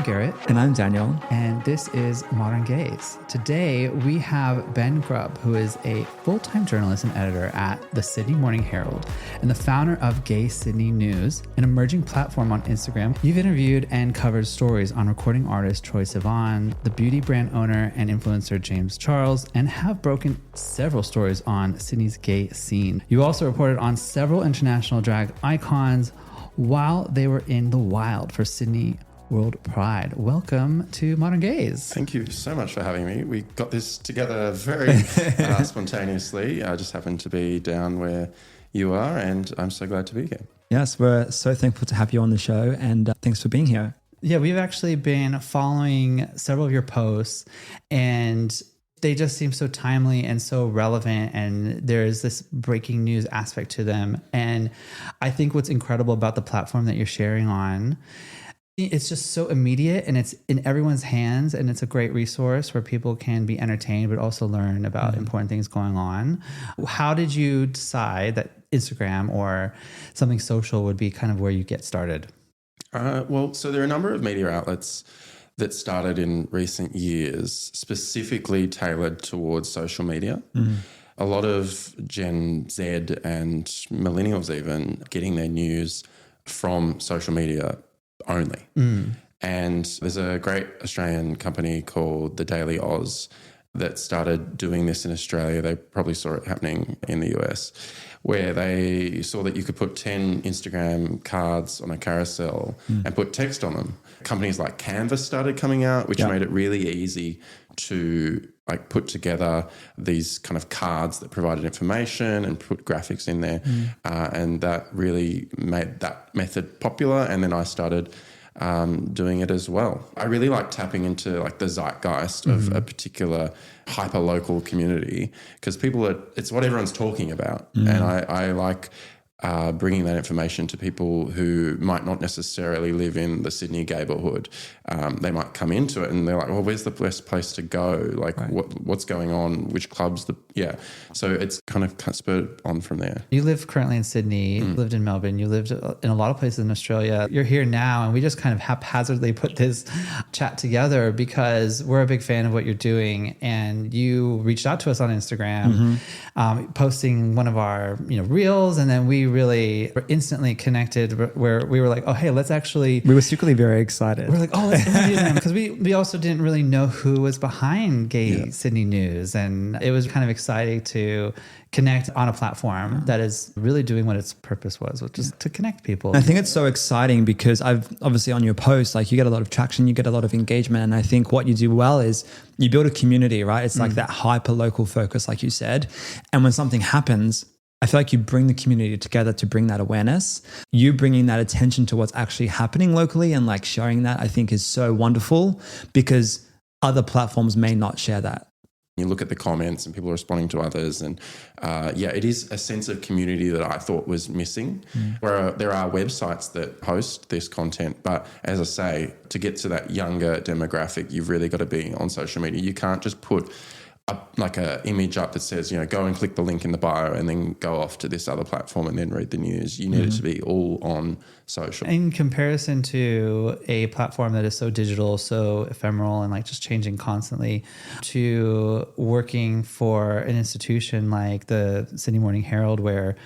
Garet. And I'm Daniel. And this is Modern Gays. Today we have Ben Grubb, who is a full-time journalist and editor at the Sydney Morning Herald and the founder of Gay Sydney News, an emerging platform on Instagram. You've interviewed and covered stories on recording artist Troye Sivan, the beauty brand owner and influencer James Charles, and have broken several stories on Sydney's gay scene. You also reported on several international drag icons while they were in the wild for Sydney World Pride. Welcome to Modern Gays. Thank you so much for having me. We got this together very spontaneously. I just happened to be down where you are, and I'm so glad to be here. Yes, we're so thankful to have you on the show, and thanks for being here. Yeah, we've actually been following several of your posts, and they just seem so timely and so relevant, and there's this breaking news aspect to them. And I think what's incredible about the platform that you're sharing on, it's just so immediate and it's in everyone's hands, and it's a great resource where people can be entertained but also learn about important things going on. How did you decide that Instagram or something social would be kind of where you get started? So there are a number of media outlets that started in recent years, specifically tailored towards social media. A lot of Gen Z and millennials even getting their news from social media only. And there's a great Australian company called The Daily Oz that started doing this in Australia. They probably saw it happening in the US, where they saw that you could put 10 Instagram cards on a carousel and put text on them. Companies like Canva started coming out, which made it really easy to like put together these kind of cards that provided information and put graphics in there. And that really made that method popular. And then I started doing it as well. I really like tapping into like the zeitgeist of a particular hyper-local community, because it's what everyone's talking about. And I like bringing that information to people who might not necessarily live in the Sydney Gaybourhood. They might come into it and they're like, well, where's the best place to go? Like what's going on? Which clubs? So it's kind of spurred on from there. You live currently in Sydney, lived in Melbourne, you lived in a lot of places in Australia. You're here now, and we just kind of haphazardly put this chat together because we're a big fan of what you're doing. And you reached out to us on Instagram, posting one of our reels, and then we really were instantly connected, where we were like, oh, hey, let's actually... We were secretly very excited. We're like, oh, let's interview them, because we also didn't really know who was behind Gay Sydney News. And it was kind of exciting to connect on a platform that is really doing what its purpose was, which is to connect people. I think it's so exciting because I've obviously on your post, like you get a lot of traction, you get a lot of engagement. And I think what you do well is you build a community, right? It's like that hyper local focus, like you said. And when something happens, I feel like you bring the community together to bring that awareness. You bringing that attention to what's actually happening locally and like sharing that, I think is so wonderful, because other platforms may not share that. You look at the comments and people are responding to others, and it is a sense of community that I thought was missing. Where there are websites that host this content, but as I say, to get to that younger demographic, you've really got to be on social media. You can't just put a image up that says, go and click the link in the bio and then go off to this other platform and then read the news. You need it to be all on social. In comparison to a platform that is so digital, so ephemeral, and like just changing constantly, to working for an institution like the Sydney Morning Herald, where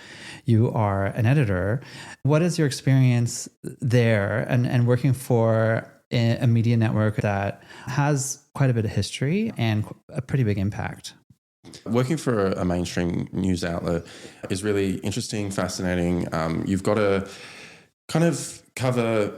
you are an editor, what is your experience there and working for a media network that has quite a bit of history and a pretty big impact? Working for a mainstream news outlet is really interesting, fascinating. You've got to kind of cover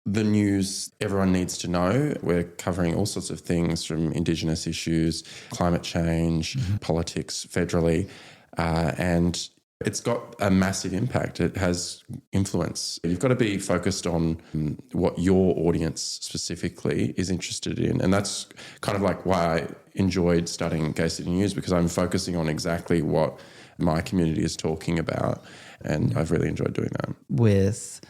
the news everyone needs to know. We're covering all sorts of things, from Indigenous issues, climate change, politics federally, and it's got a massive impact. It has influence. You've got to be focused on what your audience specifically is interested in. And that's kind of like why I enjoyed studying Gay Sydney News, because I'm focusing on exactly what my community is talking about. And I've really enjoyed doing that. With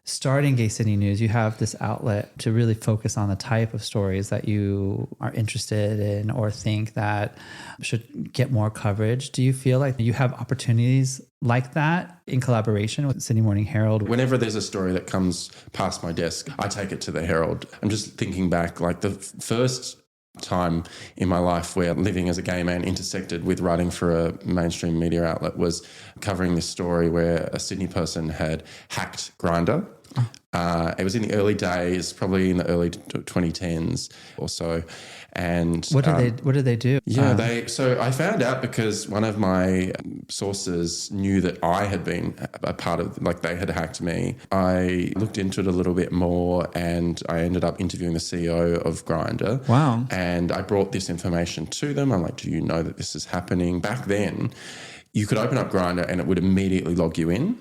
starting Gay Sydney News, you have this outlet to really focus on the type of stories that you are interested in or think that should get more coverage. Do you feel like you have opportunities like that in collaboration with Sydney Morning Herald? Whenever there's a story that comes past my desk, I take it to the Herald. I'm just thinking back, like the first time in my life where living as a gay man intersected with writing for a mainstream media outlet was covering this story where a Sydney person had hacked Grindr. It was in the early days, probably in the early 2010s or so. And what did they do? Yeah, so I found out because one of my sources knew that I had been a part of, like they had hacked me. I looked into it a little bit more and I ended up interviewing the CEO of Grindr. Wow. And I brought this information to them. I'm like, do you know that this is happening? Back then, you could open up Grindr and it would immediately log you in.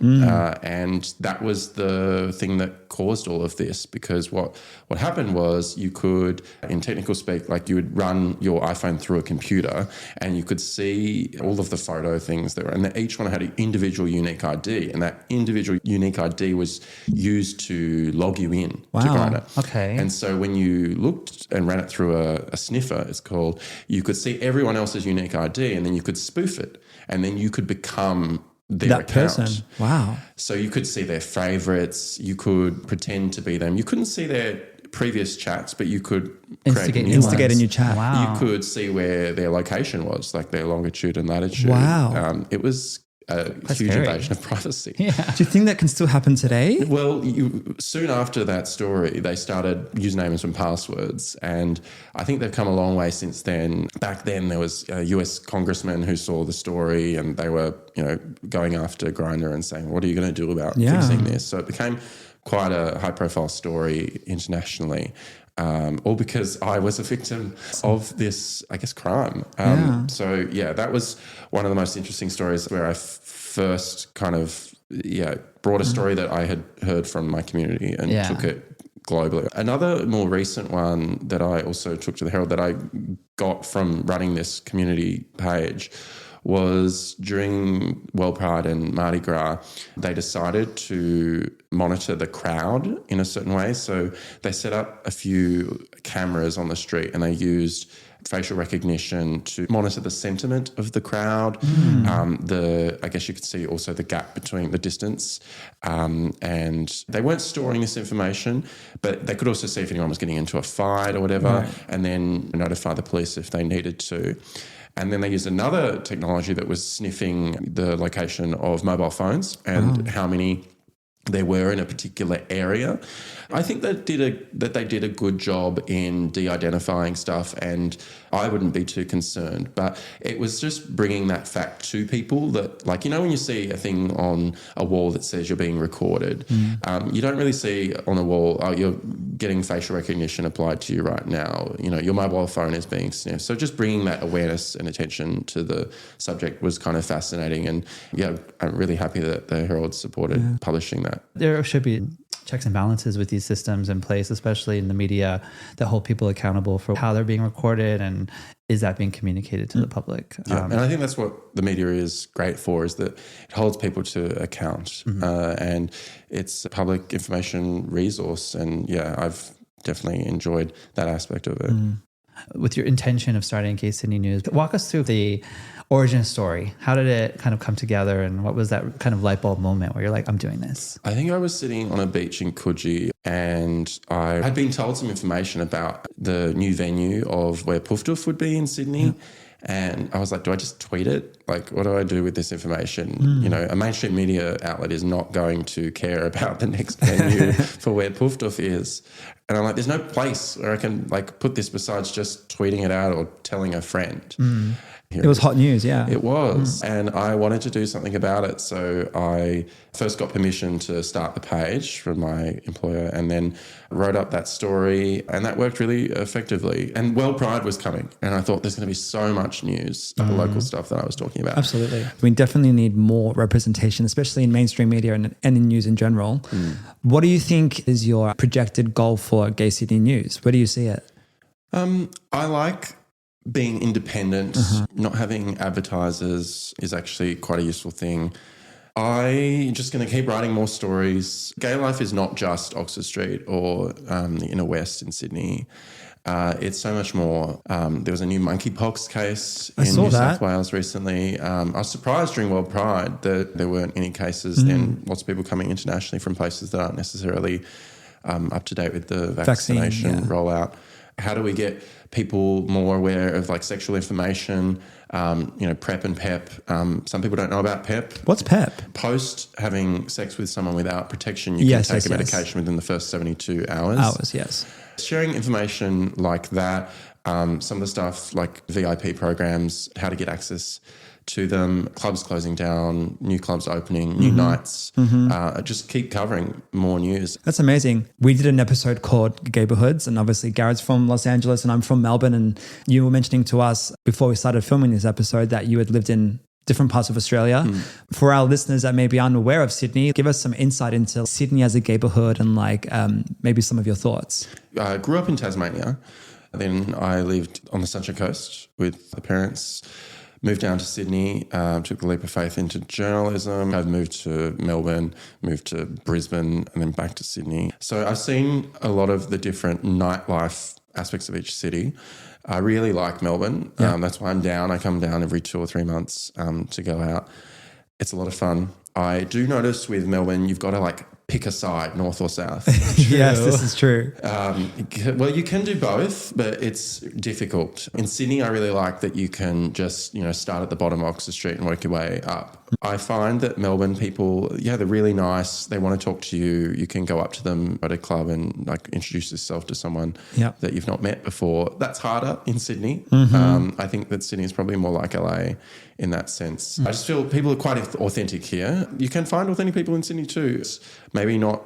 And that was the thing that caused all of this, because what happened was you could, in technical speak, like you would run your iPhone through a computer and you could see all of the photo things that were, and each one had an individual unique ID, and that individual unique ID was used to log you in to Grindr. Okay. And so when you looked and ran it through a sniffer, it's called, you could see everyone else's unique ID and then you could spoof it. And then you could become their that account. person. Wow. So you could see their favorites. You could pretend to be them. You couldn't see their previous chats, but you could instigate a new chat. Wow. You could see where their location was, like their longitude and latitude. Wow. It was a huge scary. invasion of privacy. Yeah. Do you think that can still happen today? Well, soon after that story, they started usernames and passwords, and I think they've come a long way since then. Back then, there was a US congressman who saw the story, and they were, going after Grindr and saying, "What are you going to do about fixing this?" So it became quite a high-profile story internationally. All because I was a victim of this, I guess, crime. So, that was one of the most interesting stories where I first kind of, brought a story that I had heard from my community and took it globally. Another more recent one that I also took to the Herald that I got from running this community page was during World Pride and Mardi Gras, they decided to monitor the crowd in a certain way. So they set up a few cameras on the street and they used facial recognition to monitor the sentiment of the crowd. I guess you could see also the gap between the distance. And they weren't storing this information, but they could also see if anyone was getting into a fight or whatever, and then notify the police if they needed to. And then they used another technology that was sniffing the location of mobile phones and how many there were in a particular area. I think they did a good job in de-identifying stuff, and I wouldn't be too concerned. But it was just bringing that fact to people that, like, when you see a thing on a wall that says you're being recorded, you don't really see on a wall, you're getting facial recognition applied to you right now. Your mobile phone is being sniffed. So just bringing that awareness and attention to the subject was kind of fascinating. And I'm really happy that the Herald supported publishing that. There should be checks and balances with these systems in place, especially in the media, that hold people accountable for how they're being recorded and is that being communicated to the public. And I think that's what the media is great for, is that it holds people to account and it's a public information resource. And I've definitely enjoyed that aspect of it. With your intention of starting Gay Sydney News, walk us through the origin story. How did it kind of come together, and what was that kind of light bulb moment where you're like, I'm doing this? I think I was sitting on a beach in Coogee and I had been told some information about the new venue of where Poof Doof would be in Sydney. And I was like, do I just tweet it? Like, what do I do with this information? A mainstream media outlet is not going to care about the next venue for where Poof Doof is. And I'm like, there's no place where I can put this besides just tweeting it out or telling a friend. It was hot news, It was. And I wanted to do something about it. So I first got permission to start the page from my employer and then wrote up that story. And that worked really effectively. And World Pride was coming. And I thought there's going to be so much news of the local stuff that I was talking about. Absolutely. We definitely need more representation, especially in mainstream media and in news in general. What do you think is your projected goal for Gay Sydney News? Where do you see it? I like being independent, not having advertisers is actually quite a useful thing. I'm just going to keep writing more stories. Gay life is not just Oxford Street or the inner west in Sydney. It's so much more. There was a new monkeypox case in New South Wales recently. I was surprised during World Pride that there weren't any cases. Then lots of people coming internationally from places that aren't necessarily up to date with the vaccination rollout. How do we get people more aware of like sexual information, PrEP and PEP? Some people don't know about PEP. What's PEP? Post having sex with someone without protection, you can take a medication within the first 72 hours. Sharing information like that, some of the stuff like VIP programs, how to get access to them, clubs closing down, new clubs opening, new nights, just keep covering more news. That's amazing. We did an episode called Gaybourhoods, and obviously Garet's from Los Angeles and I'm from Melbourne, and you were mentioning to us before we started filming this episode that you had lived in different parts of Australia. For our listeners that may be unaware of Sydney, give us some insight into Sydney as a gaybourhood and like maybe some of your thoughts. I grew up in Tasmania. Then I lived on the Sunshine Coast with the parents. Moved down to Sydney, took the leap of faith into journalism. I've moved to Melbourne, moved to Brisbane, and then back to Sydney. So I've seen a lot of the different nightlife aspects of each city. I really like Melbourne. That's why I'm down. I come down every 2 or 3 months to go out. It's a lot of fun. I do notice with Melbourne, you've got to like pick a side, north or south. Yes, this is true. Well, you can do both, but it's difficult. In Sydney, I really like that you can just, start at the bottom of Oxford Street and work your way up. I find that Melbourne people, they're really nice. They want to talk to you. You can go up to them at a club and like introduce yourself to someone that you've not met before. That's harder in Sydney. I think that Sydney is probably more like LA in that sense. I just feel people are quite authentic here. You can find authentic people in Sydney too. It's maybe not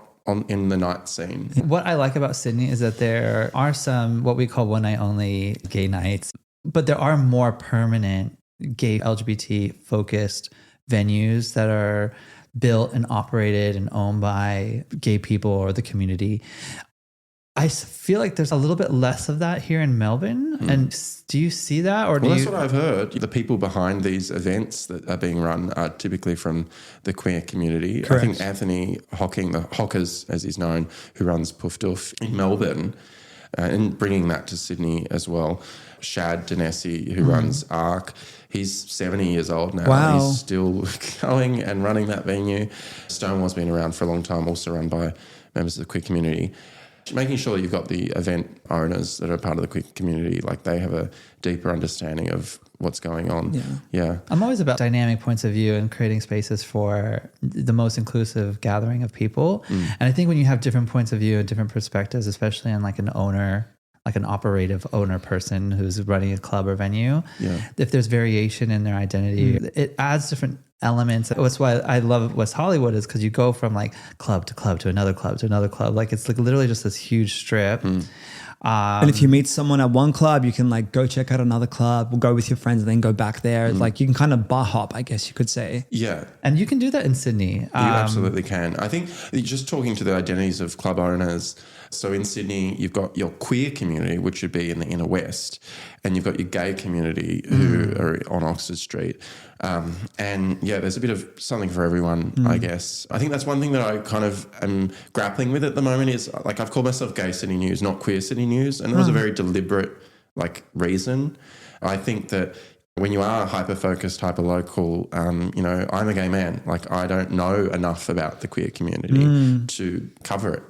in the night scene. What I like about Sydney is that there are some what we call one night only gay nights, but there are more permanent gay LGBT focused venues that are built and operated and owned by gay people or the community. I feel like there's a little bit less of that here in Melbourne. And do you see that? Or that's what I've heard. The people behind these events that are being run are typically from the queer community. Correct. I think Anthony Hocking, the Hockers as he's known, who runs Poof Doof in Melbourne, and bringing that to Sydney as well. Shad Danesi, who runs ARC, he's 70 years old now. Wow. He's still going and running that venue. Stonewall's been around for a long time, also run by members of the queer community. Making sure you've got the event owners that are part of the queer community, like they have a deeper understanding of what's going on. Yeah. I'm always about dynamic points of view and creating spaces for the most inclusive gathering of people. And I think when you have different points of view and different perspectives, especially on like an owner, like an operative owner person who's running a club or venue, if there's variation in their identity, it adds different elements. That's why I love West Hollywood, is because you go from like club to club to another club to another club. Like it's like literally just this huge strip. And if you meet someone at one club, you can like go check out another club, go with your friends and then go back there. Like you can kind of bar hop, I guess you could say. Yeah. And you can do that in Sydney. You absolutely can. I think just talking to the identities of club owners. So in Sydney, you've got your queer community, which would be in the inner west, and you've got your gay community who are on Oxford Street. And there's a bit of something for everyone, I guess. I think that's one thing that I kind of am grappling with at the moment is like I've called myself Gay Sydney News, not Queer Sydney News. And it was a very deliberate reason. I think that when you are hyper-focused, hyper-local, I'm a gay man. Like I don't know enough about the queer community to cover it.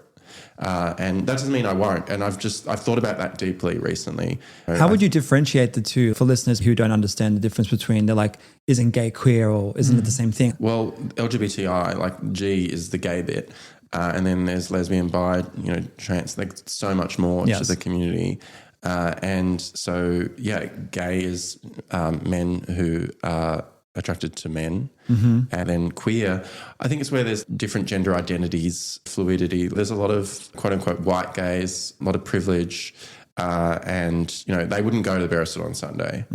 And that doesn't mean I won't. And I've thought about that deeply recently. How would you differentiate the two for listeners who don't understand the difference between they're like, isn't gay queer or isn't it the same thing? Well, LGBTI, like G is the gay bit. And then there's lesbian, bi, trans, like so much more to the community. And so, gay is men who are attracted to men. And then queer, I think it's where there's different gender identities, fluidity. There's a lot of quote unquote white gays, a lot of privilege, and they wouldn't go to the Beresford on Sunday.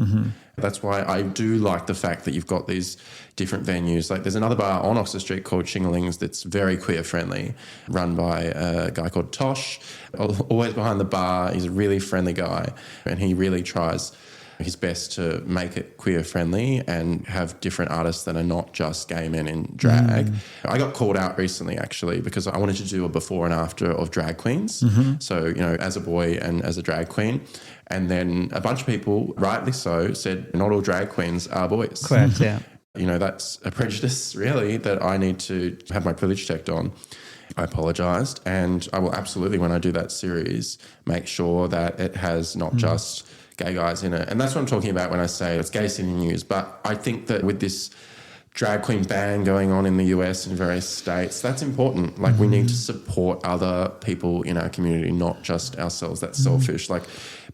That's why I do like the fact that you've got these different venues. Like there's another bar on Oxford Street called Chingalings that's very queer friendly, run by a guy called Tosh, always behind the bar. He's a really friendly guy and he really tries his best to make it queer friendly and have different artists that are not just gay men in drag. I got called out recently actually because I wanted to do a before and after of drag queens. So, you know, as a boy and as a drag queen. And then a bunch of people, rightly so, said not all drag queens are boys. Correct, yeah. You know, that's a prejudice really that I need to have my privilege checked on. I apologised, and I will absolutely, when I do that series, make sure that it has not just gay guys in it. And that's what I'm talking about when I say it's gay Sydney news. But I think that with this drag queen ban going on in the US and various states, that's important. Like we need to support other people in our community, not just ourselves. That's selfish. Like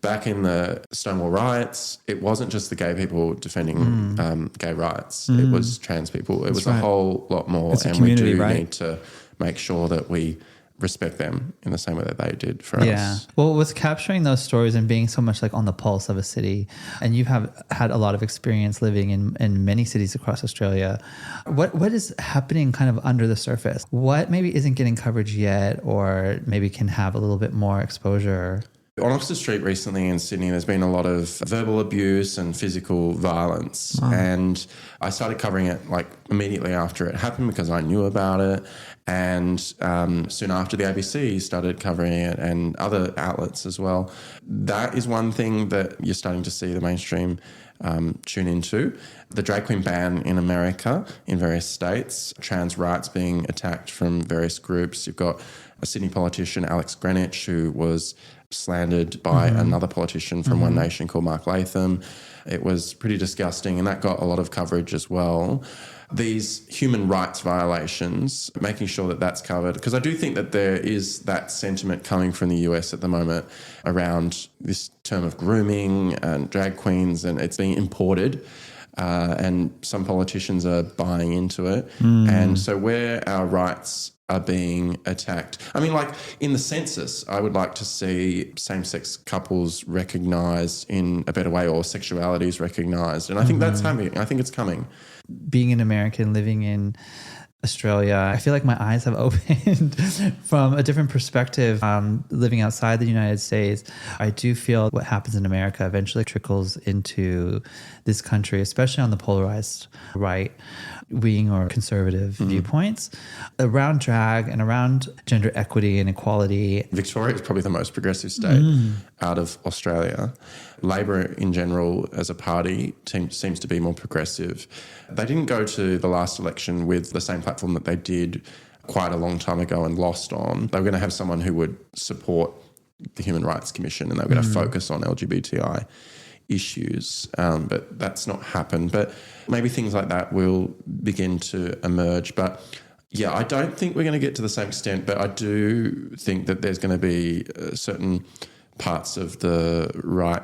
back in the Stonewall riots, it wasn't just the gay people defending gay rights. It was trans people. It was a whole lot more. It's a and community, we do right? need to make sure that we respect them in the same way that they did for us. Well, with capturing those stories and being so much like on the pulse of a city, and you have had a lot of experience living in many cities across Australia, what is happening kind of under the surface? What maybe isn't getting coverage yet, or maybe can have a little bit more exposure? On Oxford Street recently in Sydney, there's been a lot of verbal abuse and physical violence. And I started covering it like immediately after it happened because I knew about it. And soon after, the ABC started covering it and other outlets as well. That is one thing that you're starting to see the mainstream tune into. The drag queen ban in America, in various states, trans rights being attacked from various groups. You've got a Sydney politician, Alex Greenwich, who was slandered by another politician from One Nation called Mark Latham. It was pretty disgusting, and that got a lot of coverage as well. These human rights violations, making sure that that's covered, because I do think that there is that sentiment coming from the US at the moment around this term of grooming and drag queens, and it's being imported. And some politicians are buying into it. And so where our rights are being attacked, I mean, like in the census, I would like to see same-sex couples recognised in a better way, or sexualities recognised. And I think that's happening. I think it's coming. Being an American living in Australia, I feel like my eyes have opened from a different perspective. Living outside the United States, I do feel what happens in America eventually trickles into this country, especially on the polarized right wing or conservative viewpoints around drag and around gender equity and equality. Victoria is probably the most progressive state out of Australia. Labor in general as a party seems to be more progressive. They didn't go to the last election with the same platform that they did quite a long time ago and lost on. They were going to have someone who would support the Human Rights Commission, and they were going to focus on LGBTI issues, but that's not happened. But maybe things like that will begin to emerge. But yeah, I don't think we're going to get to the same extent, but I do think that there's going to be certain parts of the right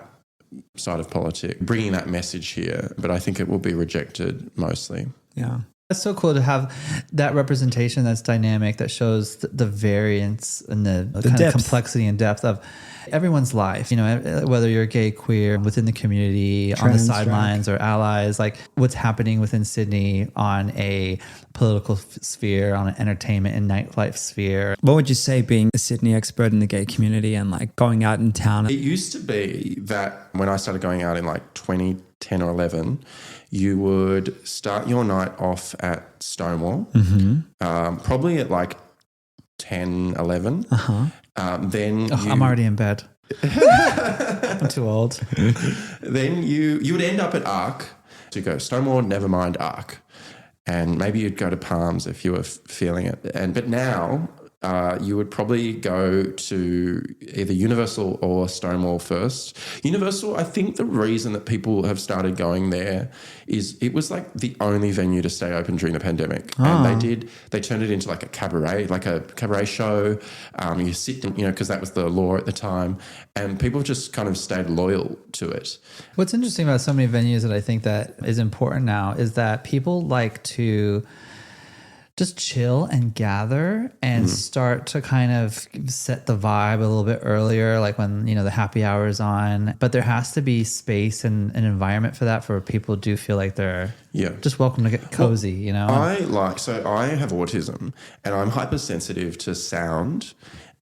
side of politics bringing that message here, but I think it will be rejected mostly. Yeah. It's so cool to have that representation that's dynamic, that shows the variance and the kind of complexity and depth of everyone's life, you know, whether you're gay, queer, within the community, on the sidelines or allies, like what's happening within Sydney on a political sphere, on an entertainment and nightlife sphere. What would you say, being a Sydney expert in the gay community and like going out in town? It used to be that when I started going out in like 2010 or 11, you would start your night off at Stonewall, probably at like 10, 11. Then I'm already in bed. I'm too old. Then you would end up at Arc. So you go Stonewall, never mind Arc. And maybe you'd go to Palms if you were feeling it. But now you would probably go to either Universal or Stonewall first. Universal, I think the reason that people have started going there is it was like the only venue to stay open during the pandemic. And they turned it into like a cabaret show. You sit, because that was the law at the time, and people just kind of stayed loyal to it. What's interesting about so many venues that I think that is important now is that people like to just chill and gather and start to kind of set the vibe a little bit earlier, like when, the happy hour is on. But there has to be space and an environment for that, for people do feel like they're just welcome to get cozy, I have autism and I'm hypersensitive to sound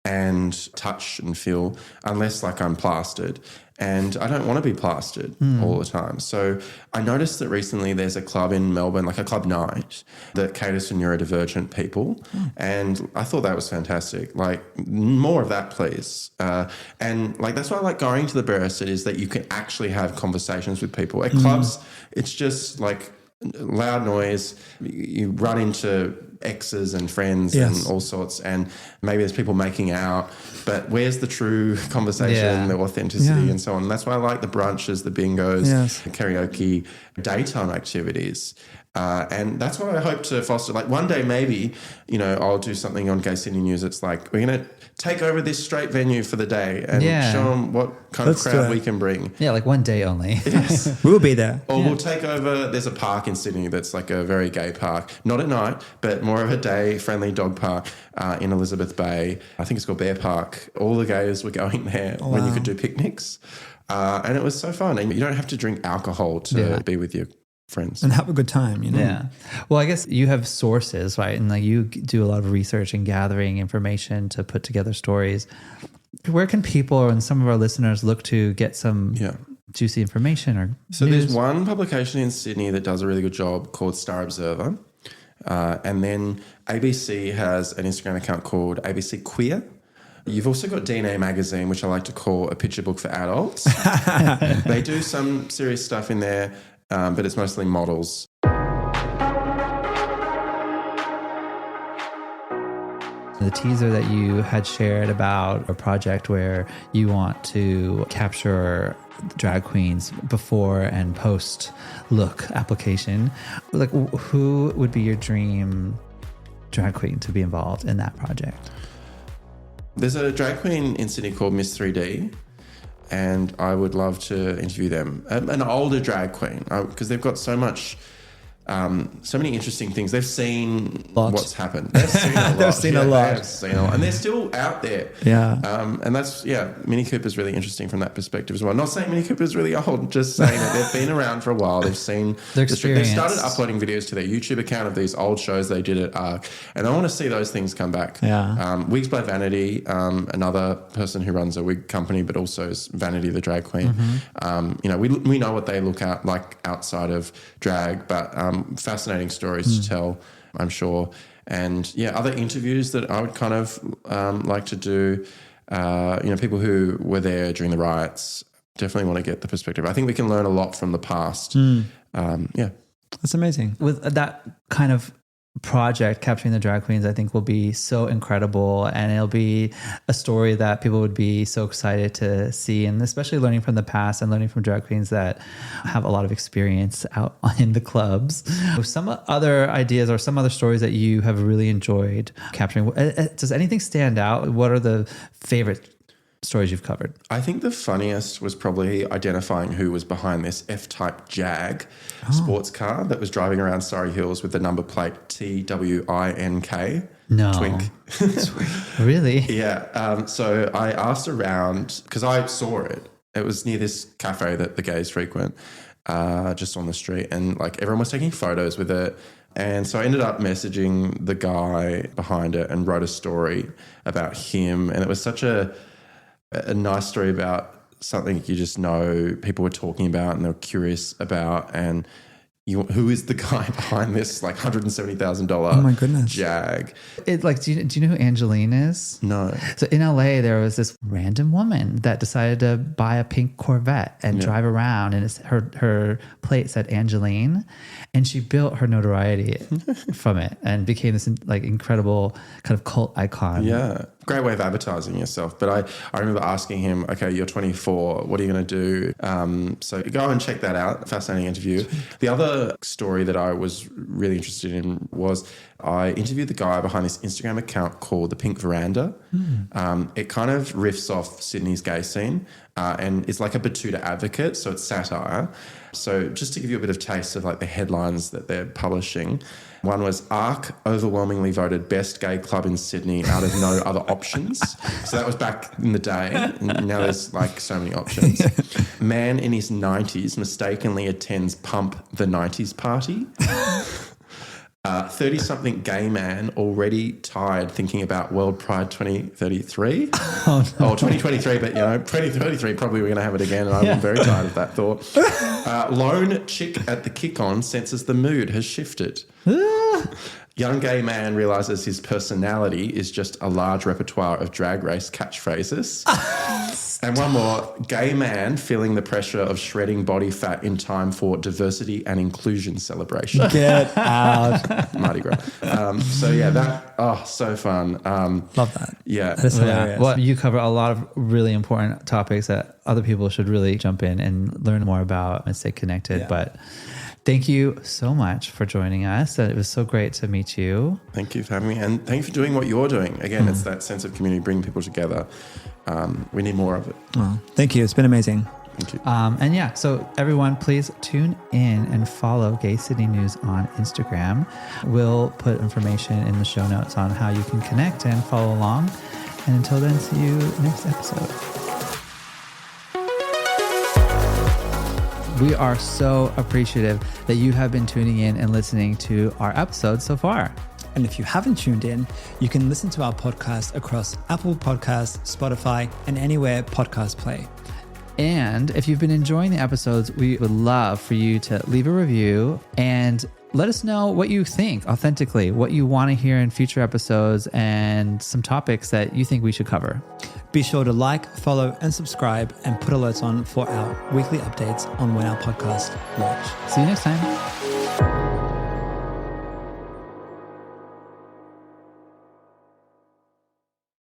and touch and feel, unless like I'm plastered. and I don't want to be plastered all the time. So I noticed that recently there's a club in Melbourne, like a club night, that caters to neurodivergent people. And I thought that was fantastic. Like, more of that, please. And like, that's why I like going to the Barracid, is that you can actually have conversations with people. At clubs, it's just like loud noise. You run into exes and friends and all sorts, and maybe there's people making out, but where's the true conversation, the authenticity and so on. That's why I like the brunches, the bingos, the karaoke, daytime activities. And that's what I hope to foster. Like, one day maybe, you know, I'll do something on Gay Sydney News. It's like, we're going to take over this straight venue for the day and show them what kind of crowd we can bring. Yeah, like one day only. Yes. We'll be there. Or we'll take over, there's a park in Sydney that's like a very gay park. Not at night, but more of a day-friendly dog park in Elizabeth Bay. I think it's called Bear Park. All the gays were going there when you could do picnics. And it was so fun. And you don't have to drink alcohol to be with your friends and have a good time, you know. Yeah. Well, I guess you have sources, right? And like, you do a lot of research and gathering information to put together stories. Where can people and some of our listeners look to get some juicy information or So news? There's one publication in Sydney that does a really good job called Star Observer. And then ABC has an Instagram account called ABC Queer. You've also got DNA Magazine, which I like to call a picture book for adults. They do some serious stuff in there, but it's mostly models. The teaser that you had shared about a project where you want to capture drag queens before and post look application, like, who would be your dream drag queen to be involved in that project? There's a drag queen in Sydney called Miss 3D, and I would love to interview them. An older drag queen, because they've got so much, so many interesting things. They've seen what's happened. They've seen a lot. They've seen a lot. And they're still out there. Yeah. And that's, Mini Cooper's really interesting from that perspective as well. Not saying Mini Cooper's really old, just saying that they've been around for a while. They've seen their experience. They started uploading videos to their YouTube account of these old shows they did at ARC. And I want to see those things come back. Yeah. Wigs by Vanity, another person who runs a wig company, but also is Vanity the drag queen. We know what they look at like outside of drag, but fascinating stories to tell, I'm sure. And other interviews that I would kind of like to do, people who were there during the riots, definitely want to get the perspective. I think we can learn a lot from the past. That's amazing. With that kind of project, capturing the drag queens, I think will be so incredible, and it'll be a story that people would be so excited to see, and especially learning from the past and learning from drag queens that have a lot of experience out in the clubs. Some other ideas or some other stories that you have really enjoyed capturing, does anything stand out? What are the favorite stories you've covered? I think the funniest was probably identifying who was behind this F-type Jag sports car that was driving around Surrey Hills with the number plate TWINK. No. Twink. Really? Yeah. So I asked around because I saw it. It was near this cafe that the gays frequent, just on the street, and like everyone was taking photos with it. And so I ended up messaging the guy behind it and wrote a story about him. And it was such a nice story about something you just know people were talking about and they were curious about, and who is the guy behind this like $170,000 oh my goodness Jag? It, like, do you know who Angeline is? No. So in LA, there was this random woman that decided to buy a pink Corvette and drive around, and her plate said Angeline, and she built her notoriety from it and became this like incredible kind of cult icon. Yeah. Great way of advertising yourself. But I remember asking him, okay, you're 24, what are you going to do? So go and check that out. Fascinating interview. The other story that I was really interested in was I interviewed the guy behind this Instagram account called The Pink Veranda. It kind of riffs off Sydney's gay scene and it's like a Batuta advocate, so it's satire. So just to give you a bit of taste of like the headlines that they're publishing, one was ARC overwhelmingly voted best gay club in Sydney out of no other options. So that was back in the day. And now there's like so many options. Man in his 90s mistakenly attends Pump the 90s party. 30-something gay man already tired thinking about World Pride 2033. Oh, no. 2023, but 2033 probably we're going to have it again, and I'm very tired of that thought. Lone chick at the kick-on senses the mood has shifted. Young gay man realizes his personality is just a large repertoire of drag race catchphrases. And one more, gay man feeling the pressure of shredding body fat in time for diversity and inclusion celebration. Get out. Mardi Gras. So fun. Love that. Yeah. That's hilarious. Well, you cover a lot of really important topics that other people should really jump in and learn more about and stay connected. Yeah. But thank you so much for joining us. It was so great to meet you. Thank you for having me. And thank you for doing what you're doing. Again, it's that sense of community, bringing people together. We need more of it. Oh, thank you. It's been amazing. Thank you. So everyone, please tune in and follow Gay Sydney News on Instagram. We'll put information in the show notes on how you can connect and follow along. And until then, see you next episode. We are so appreciative that you have been tuning in and listening to our episodes so far. And if you haven't tuned in, you can listen to our podcast across Apple Podcasts, Spotify, and anywhere podcasts play. And if you've been enjoying the episodes, we would love for you to leave a review and let us know what you think authentically, what you want to hear in future episodes, and some topics that you think we should cover. Be sure to like, follow, and subscribe, and put alerts on for our weekly updates on when our podcast launch. See you next time.